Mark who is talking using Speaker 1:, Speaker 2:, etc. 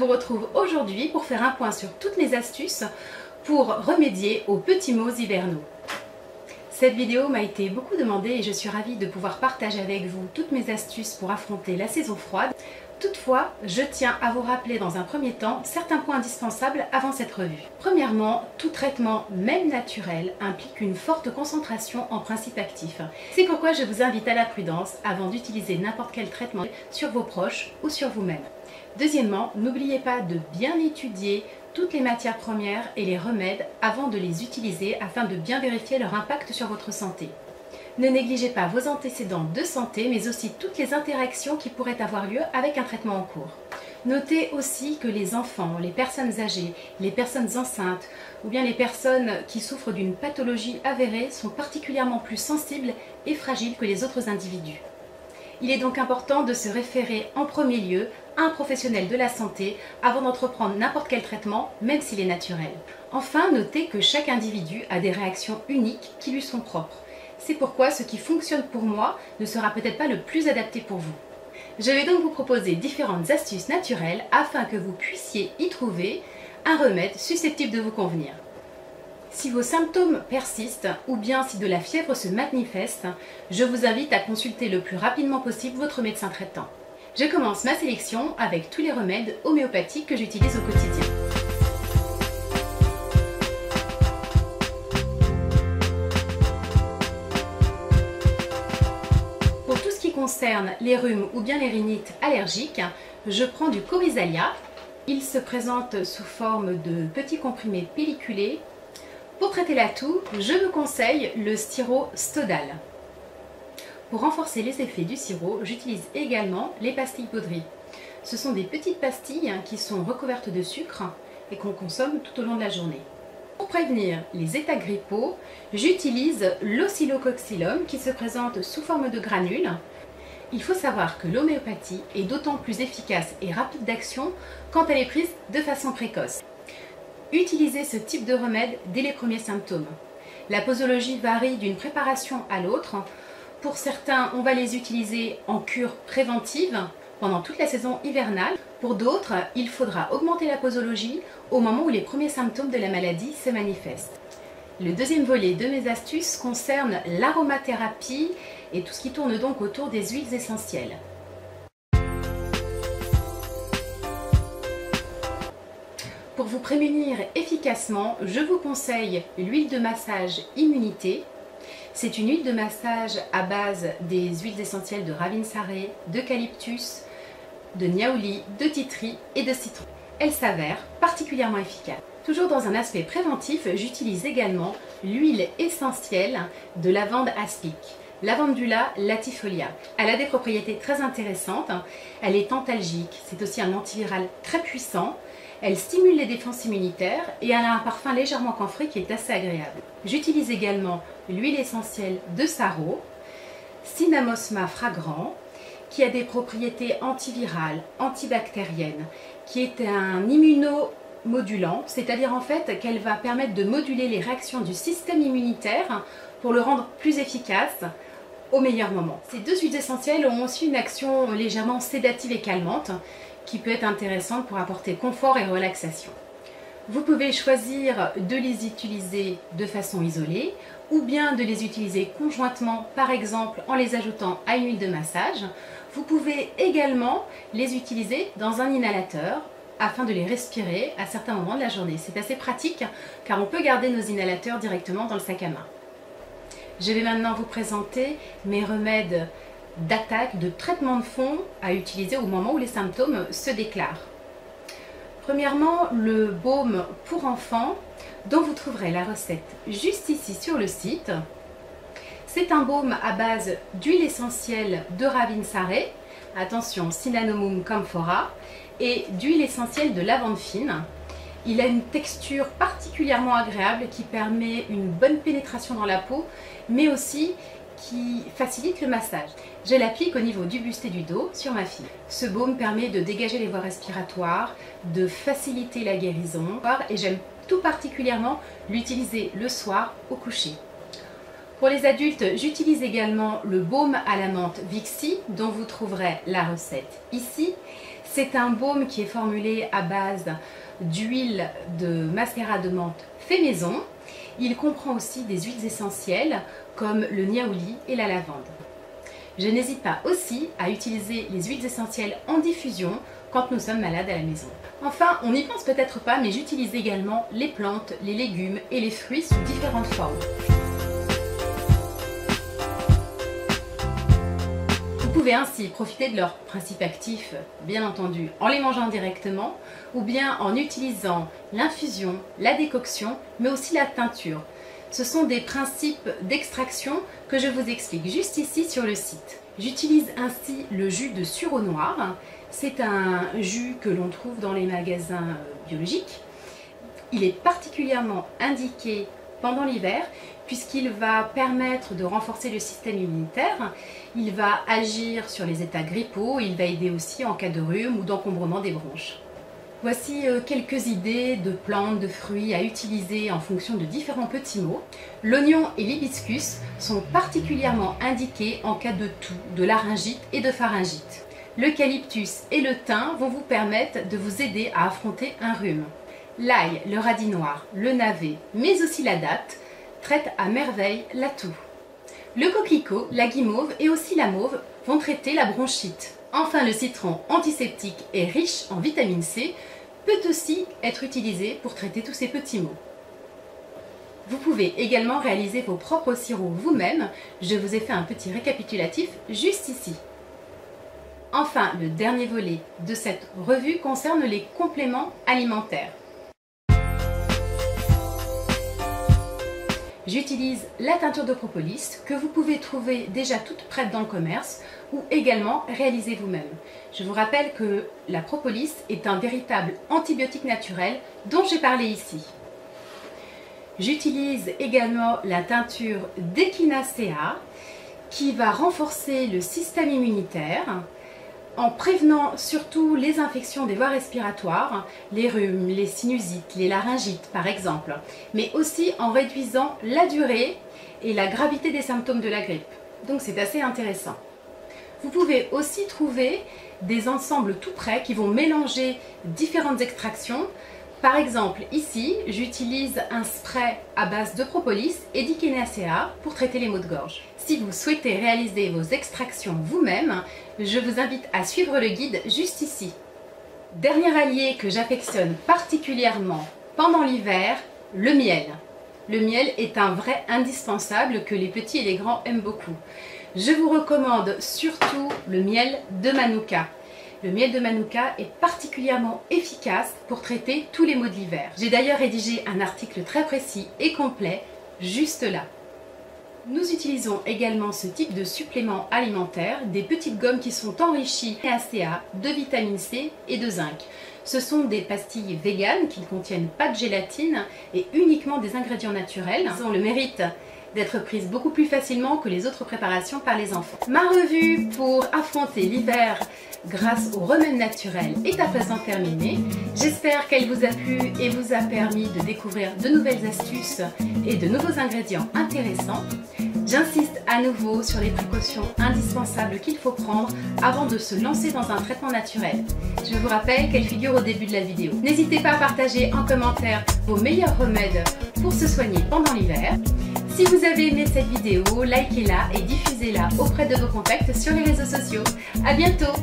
Speaker 1: vous retrouve aujourd'hui pour faire un point sur toutes mes astuces pour remédier aux petits maux hivernaux. Cette vidéo m'a été beaucoup demandée et je suis ravie de pouvoir partager avec vous toutes mes astuces pour affronter la saison froide. Toutefois, je tiens à vous rappeler dans un premier temps certains points indispensables avant cette revue. Premièrement, tout traitement, même naturel, implique une forte concentration en principes actifs. C'est pourquoi je vous invite à la prudence avant d'utiliser n'importe quel traitement sur vos proches ou sur vous-même. Deuxièmement, n'oubliez pas de bien étudier toutes les matières premières et les remèdes avant de les utiliser afin de bien vérifier leur impact sur votre santé. Ne négligez pas vos antécédents de santé, mais aussi toutes les interactions qui pourraient avoir lieu avec un traitement en cours. Notez aussi que les enfants, les personnes âgées, les personnes enceintes ou bien les personnes qui souffrent d'une pathologie avérée sont particulièrement plus sensibles et fragiles que les autres individus. Il est donc important de se référer en premier lieu à un professionnel de la santé avant d'entreprendre n'importe quel traitement, même s'il est naturel. Enfin, notez que chaque individu a des réactions uniques qui lui sont propres. C'est pourquoi ce qui fonctionne pour moi ne sera peut-être pas le plus adapté pour vous. Je vais donc vous proposer différentes astuces naturelles afin que vous puissiez y trouver un remède susceptible de vous convenir. Si vos symptômes persistent ou bien si de la fièvre se manifeste, je vous invite à consulter le plus rapidement possible votre médecin traitant. Je commence ma sélection avec tous les remèdes homéopathiques que j'utilise au quotidien. Pour tout ce qui concerne les rhumes ou bien les rhinites allergiques, je prends du Coryzalia. Il se présente sous forme de petits comprimés pelliculés. Pour traiter la toux, je vous conseille le sirop Stodal. Pour renforcer les effets du sirop, j'utilise également les pastilles Baudry. Ce sont des petites pastilles qui sont recouvertes de sucre et qu'on consomme tout au long de la journée. Pour prévenir les états grippaux, j'utilise l'Oscillococylum qui se présente sous forme de granules. Il faut savoir que l'homéopathie est d'autant plus efficace et rapide d'action quand elle est prise de façon précoce. Utilisez ce type de remède dès les premiers symptômes. La posologie varie d'une préparation à l'autre. Pour certains, on va les utiliser en cure préventive pendant toute la saison hivernale. Pour d'autres, il faudra augmenter la posologie au moment où les premiers symptômes de la maladie se manifestent. Le deuxième volet de mes astuces concerne l'aromathérapie et tout ce qui tourne donc autour des huiles essentielles. Pour vous prémunir efficacement, je vous conseille l'huile de massage Immunité. C'est une huile de massage à base des huiles essentielles de Ravinsaré, d'eucalyptus, de niaouli, de titri et de citron. Elle s'avère particulièrement efficace. Toujours dans un aspect préventif, j'utilise également l'huile essentielle de lavande aspic, Lavandula latifolia. Elle a des propriétés très intéressantes. Elle est antalgique, c'est aussi un antiviral très puissant. Elle stimule les défenses immunitaires et elle a un parfum légèrement camphré qui est assez agréable. J'utilise également l'huile essentielle de Saro, Cinnamosma fragrant, qui a des propriétés antivirales, antibactériennes, qui est un immunomodulant, c'est-à-dire en fait qu'elle va permettre de moduler les réactions du système immunitaire pour le rendre plus efficace au meilleur moment. Ces deux huiles essentielles ont aussi une action légèrement sédative et calmante, qui peut être intéressante pour apporter confort et relaxation. Vous pouvez choisir de les utiliser de façon isolée ou bien de les utiliser conjointement, par exemple en les ajoutant à une huile de massage. Vous pouvez également les utiliser dans un inhalateur afin de les respirer à certains moments de la journée. C'est assez pratique car on peut garder nos inhalateurs directement dans le sac à main. Je vais maintenant vous présenter mes remèdes d'attaque, de traitement de fond à utiliser au moment où les symptômes se déclarent. Premièrement, le baume pour enfants dont vous trouverez la recette juste ici sur le site. C'est un baume à base d'huile essentielle de Ravinsaré, attention Cinnamomum camphora, et d'huile essentielle de lavande fine. Il a une texture particulièrement agréable qui permet une bonne pénétration dans la peau, mais aussi qui facilite le massage. Je l'applique au niveau du buste et du dos sur ma fille. Ce baume permet de dégager les voies respiratoires, de faciliter la guérison et j'aime tout particulièrement l'utiliser le soir au coucher. Pour les adultes, j'utilise également le baume à la menthe Vixi dont vous trouverez la recette ici. C'est un baume qui est formulé à base d'huile de macérat de menthe fait maison. Il comprend aussi des huiles essentielles comme le niaouli et la lavande. Je n'hésite pas aussi à utiliser les huiles essentielles en diffusion quand nous sommes malades à la maison. Enfin, on n'y pense peut-être pas, mais j'utilise également les plantes, les légumes et les fruits sous différentes formes. Vous pouvez ainsi profiter de leurs principes actifs, bien entendu, en les mangeant directement ou bien en utilisant l'infusion, la décoction, mais aussi la teinture. Ce sont des principes d'extraction que je vous explique juste ici sur le site. J'utilise ainsi le jus de sureau noir. C'est un jus que l'on trouve dans les magasins biologiques. Il est particulièrement indiqué pendant l'hiver puisqu'il va permettre de renforcer le système immunitaire. Il va agir sur les états grippaux, il va aider aussi en cas de rhume ou d'encombrement des bronches. Voici quelques idées de plantes, de fruits à utiliser en fonction de différents petits mots. L'oignon et l'hibiscus sont particulièrement indiqués en cas de toux, de laryngite et de pharyngite. L'eucalyptus et le thym vont vous permettre de vous aider à affronter un rhume. L'ail, le radis noir, le navet, mais aussi la date traitent à merveille la toux. Le coquelicot, la guimauve et aussi la mauve vont traiter la bronchite. Enfin, le citron antiseptique et riche en vitamine C peut aussi être utilisé pour traiter tous ces petits maux. Vous pouvez également réaliser vos propres sirops vous-même. Je vous ai fait un petit récapitulatif juste ici. Enfin, le dernier volet de cette revue concerne les compléments alimentaires. J'utilise la teinture de propolis que vous pouvez trouver déjà toute prête dans le commerce ou également réaliser vous-même. Je vous rappelle que la propolis est un véritable antibiotique naturel dont j'ai parlé ici. J'utilise également la teinture d'Echinacea qui va renforcer le système immunitaire en prévenant surtout les infections des voies respiratoires, les rhumes, les sinusites, les laryngites par exemple, mais aussi en réduisant la durée et la gravité des symptômes de la grippe. Donc c'est assez intéressant. Vous pouvez aussi trouver des ensembles tout prêts qui vont mélanger différentes extractions. Par exemple, ici, j'utilise un spray à base de propolis et d'Echinacea pour traiter les maux de gorge. Si vous souhaitez réaliser vos extractions vous-même, je vous invite à suivre le guide juste ici. Dernier allié que j'affectionne particulièrement pendant l'hiver, le miel. Le miel est un vrai indispensable que les petits et les grands aiment beaucoup. Je vous recommande surtout le miel de Manuka. Le miel de Manuka est particulièrement efficace pour traiter tous les maux de l'hiver. J'ai d'ailleurs rédigé un article très précis et complet juste là. Nous utilisons également ce type de suppléments alimentaires, des petites gommes qui sont enrichies d'ACA, de vitamine C et de zinc. Ce sont des pastilles véganes qui ne contiennent pas de gélatine et uniquement des ingrédients naturels. Elles ont le mérite d'être prises beaucoup plus facilement que les autres préparations par les enfants. Ma revue pour affronter l'hiver grâce aux remèdes naturels est à présent terminée. J'espère qu'elle vous a plu et vous a permis de découvrir de nouvelles astuces et de nouveaux ingrédients intéressants. J'insiste à nouveau sur les précautions indispensables qu'il faut prendre avant de se lancer dans un traitement naturel. Je vous rappelle qu'elles figurent au début de la vidéo. N'hésitez pas à partager en commentaire vos meilleurs remèdes pour se soigner pendant l'hiver. Si vous avez aimé cette vidéo, likez-la et diffusez-la auprès de vos contacts sur les réseaux sociaux. À bientôt!